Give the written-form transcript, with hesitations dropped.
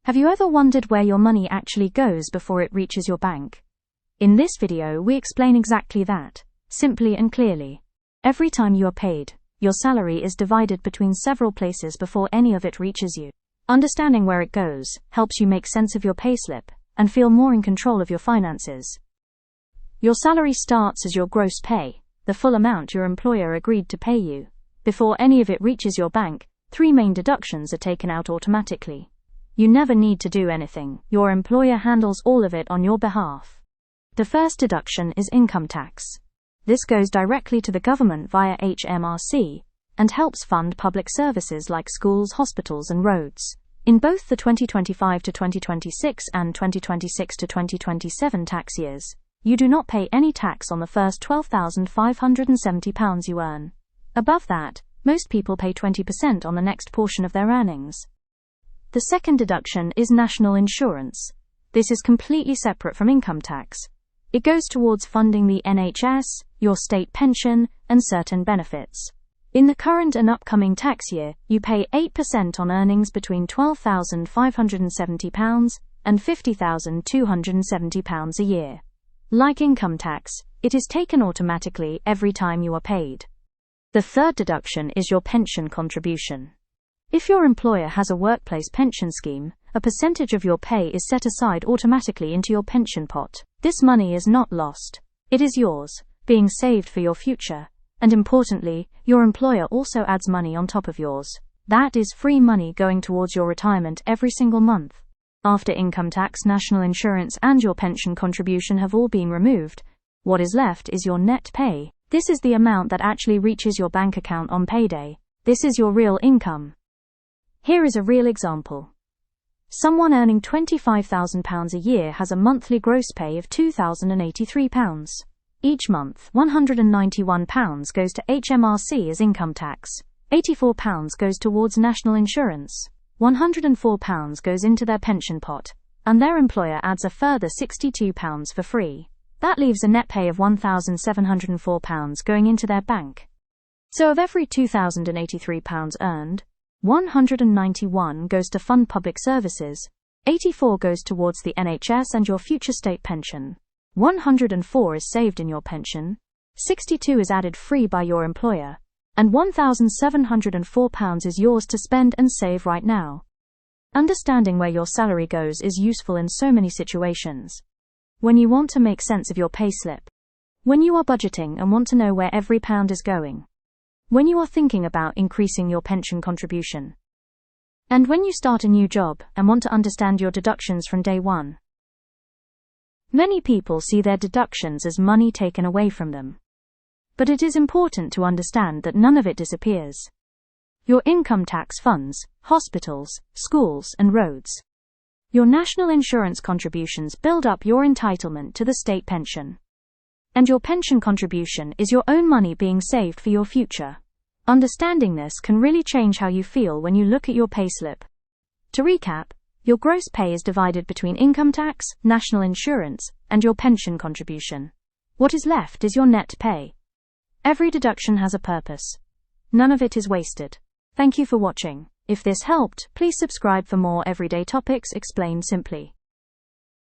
Have you ever wondered where your money actually goes before it reaches your bank? In this video, we explain exactly that, simply and clearly. Every time you are paid, your salary is divided between several places before any of it reaches you. Understanding where it goes helps you make sense of your payslip and feel more in control of your finances. Your salary starts as your gross pay, the full amount your employer agreed to pay you. Before any of it reaches your bank, 3 main deductions are taken out automatically. You never need to do anything, your employer handles all of it on your behalf. The first deduction is income tax. This goes directly to the government via HMRC and helps fund public services like schools, hospitals, and roads. In both the 2025 to 2026 and 2026 to 2027 tax years, you do not pay any tax on the first £12,570 you earn. Above that, most people pay 20% on the next portion of their earnings. The second deduction is national insurance. This is completely separate from income tax. It goes towards funding the NHS, your state pension, and certain benefits. In the current and upcoming tax year, you pay 8% on earnings between £12,570 and £50,270 a year. Like income tax, it is taken automatically every time you are paid. The third deduction is your pension contribution. If your employer has a workplace pension scheme, a percentage of your pay is set aside automatically into your pension pot. This money is not lost. It is yours, being saved for your future. And importantly, your employer also adds money on top of yours. That is free money going towards your retirement every single month. After income tax, national insurance, and your pension contribution have all been removed, what is left is your net pay. This is the amount that actually reaches your bank account on payday. This is your real income. Here is a real example. Someone earning £25,000 a year has a monthly gross pay of £2,083. Each month, £191 goes to HMRC as income tax, £84 goes towards national insurance, £104 goes into their pension pot, and their employer adds a further £62 for free. That leaves a net pay of £1,704 going into their bank. So of every £2,083 earned, £191 goes to fund public services, £84 goes towards the NHS and your future state pension, £104 is saved in your pension, £62 is added free by your employer, and £1,704 is yours to spend and save right now. Understanding where your salary goes is useful in so many situations. When you want to make sense of your payslip, when you are budgeting and want to know where every pound is going, when you are thinking about increasing your pension contribution, and when you start a new job and want to understand your deductions from day one. Many people see their deductions as money taken away from them. But it is important to understand that none of it disappears. Your income tax funds hospitals, schools, and roads. Your national insurance contributions build up your entitlement to the state pension. And your pension contribution is your own money being saved for your future. Understanding this can really change how you feel when you look at your payslip. To recap, your gross pay is divided between income tax, national insurance, and your pension contribution. What is left is your net pay. Every deduction has a purpose. None of it is wasted. Thank you for watching. If this helped, please subscribe for more everyday topics explained simply.